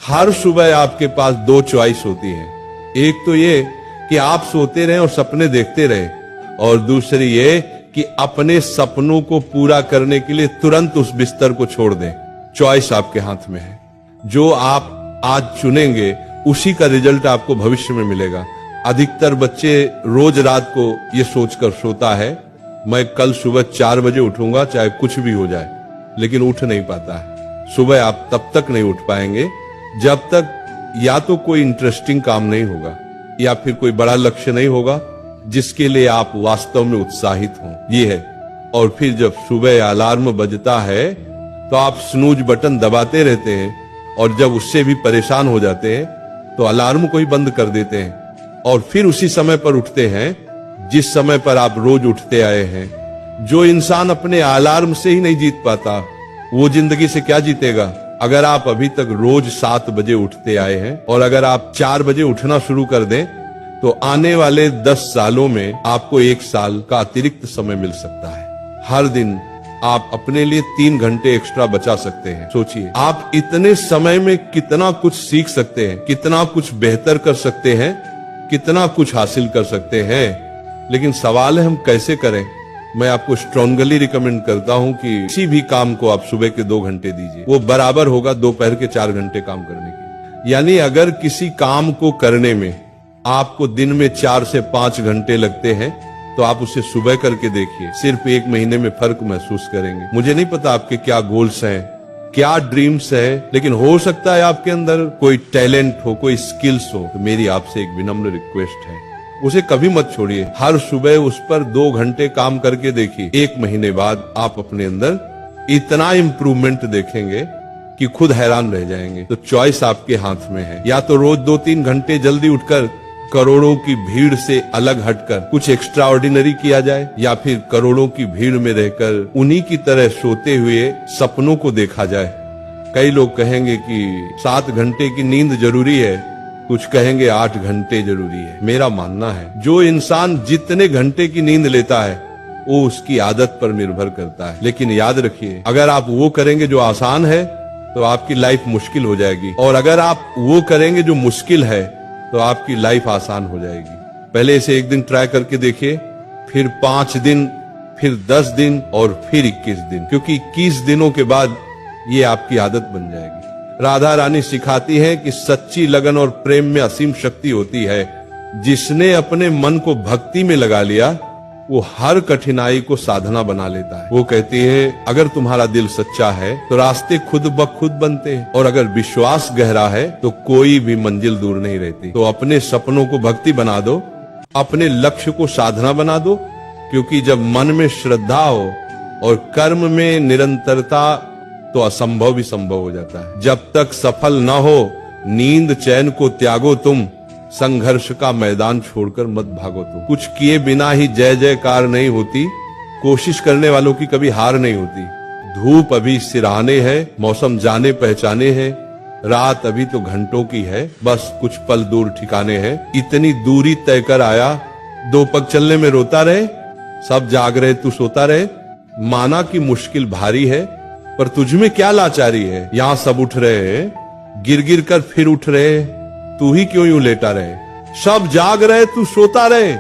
हर सुबह आपके पास दो चॉइस होती है। एक तो ये कि आप सोते रहें और सपने देखते रहें, और दूसरी ये कि अपने सपनों को पूरा करने के लिए तुरंत उस बिस्तर को छोड़ दें। चॉइस आपके हाथ में है। जो आप आज चुनेंगे उसी का रिजल्ट आपको भविष्य में मिलेगा। अधिकतर बच्चे रोज रात को ये सोचकर सोता है, मैं कल सुबह 4 बजे उठूंगा चाहे कुछ भी हो जाए, लेकिन उठ नहीं पाता है। सुबह आप तब तक नहीं उठ पाएंगे जब तक या तो कोई इंटरेस्टिंग काम नहीं होगा या फिर कोई बड़ा लक्ष्य नहीं होगा जिसके लिए आप वास्तव में उत्साहित हों। ये है। और फिर जब सुबह अलार्म बजता है तो आप स्नूज बटन दबाते रहते हैं, और जब उससे भी परेशान हो जाते हैं तो अलार्म को ही बंद कर देते हैं, और फिर उसी समय पर उठते हैं जिस समय पर आप रोज उठते आए हैं। जो इंसान अपने अलार्म से ही नहीं जीत पाता वो जिंदगी से क्या जीतेगा। अगर आप अभी तक रोज 7 बजे उठते आए हैं और अगर आप 4 बजे उठना शुरू कर दें तो आने वाले 10 सालों में आपको 1 साल का अतिरिक्त समय मिल सकता है। हर दिन आप अपने लिए 3 घंटे एक्स्ट्रा बचा सकते हैं। सोचिए आप इतने समय में कितना कुछ सीख सकते हैं, कितना कुछ बेहतर कर सकते हैं, कितना कुछ हासिल कर सकते हैं। लेकिन सवाल है हम कैसे करें। मैं आपको स्ट्रांगली रिकमेंड करता हूं कि किसी भी काम को आप सुबह के 2 घंटे दीजिए, वो बराबर होगा दोपहर के 4 घंटे काम करने के। यानी अगर किसी काम को करने में आपको दिन में 4 से 5 घंटे लगते हैं तो आप उसे सुबह करके देखिए, सिर्फ 1 महीने में फर्क महसूस करेंगे। मुझे नहीं पता आपके क्या गोल्स हैं, क्या ड्रीम्स है, लेकिन हो सकता है आपके अंदर कोई टैलेंट हो, कोई स्किल्स हो। तो मेरी आपसे एक विनम्र रिक्वेस्ट है, उसे कभी मत छोड़िए। हर सुबह उस पर 2 घंटे काम करके देखिए। 1 महीने बाद आप अपने अंदर इतना इम्प्रूवमेंट देखेंगे कि खुद हैरान रह जाएंगे। तो चॉइस आपके हाथ में है। या तो रोज 2-3 घंटे जल्दी उठकर करोड़ों की भीड़ से अलग हटकर कुछ एक्स्ट्रा ऑर्डिनरी किया जाए, या फिर करोड़ों की भीड़ में रहकर उन्हीं की तरह सोते हुए सपनों को देखा जाए। कई लोग कहेंगे कि 7 घंटे की नींद जरूरी है, कुछ कहेंगे 8 घंटे जरूरी है। मेरा मानना है जो इंसान जितने घंटे की नींद लेता है वो उसकी आदत पर निर्भर करता है। लेकिन याद रखिए, अगर आप वो करेंगे जो आसान है तो आपकी लाइफ मुश्किल हो जाएगी, और अगर आप वो करेंगे जो मुश्किल है तो आपकी लाइफ आसान हो जाएगी। पहले इसे 1 दिन ट्राई करके देखिए, फिर 5 दिन, फिर 10 दिन और फिर 21 दिन, क्योंकि 21 दिनों के बाद ये आपकी आदत बन जाएगी। राधा रानी सिखाती है कि सच्ची लगन और प्रेम में असीम शक्ति होती है। जिसने अपने मन को भक्ति में लगा लिया वो हर कठिनाई को साधना बना लेता है। वो कहती है अगर तुम्हारा दिल सच्चा है तो रास्ते खुद ब खुद बनते हैं, और अगर विश्वास गहरा है तो कोई भी मंजिल दूर नहीं रहती। तो अपने सपनों को भक्ति बना दो, अपने लक्ष्य को साधना बना दो, क्योंकि जब मन में श्रद्धा हो और कर्म में निरंतरता तो असंभव भी संभव हो जाता है। जब तक सफल न हो नींद चैन को त्यागो तुम, संघर्ष का मैदान छोड़कर मत भागो तुम। कुछ किए बिना ही जय जयकार नहीं होती, कोशिश करने वालों की कभी हार नहीं होती। धूप अभी सिरहाने है, मौसम जाने पहचाने है, रात अभी तो घंटों की है, बस कुछ पल दूर ठिकाने हैं। इतनी दूरी तय कर आया, 2 पग चलने में रोता रहे, सब जाग रहे तू सोता रहे। माना कि मुश्किल भारी है, पर तुझमें क्या लाचारी है। यहाँ सब उठ रहे हैं, गिर गिर कर फिर उठ रहे, तू ही क्यों यूं लेटा रहे। सब जाग रहे तू सोता रहे।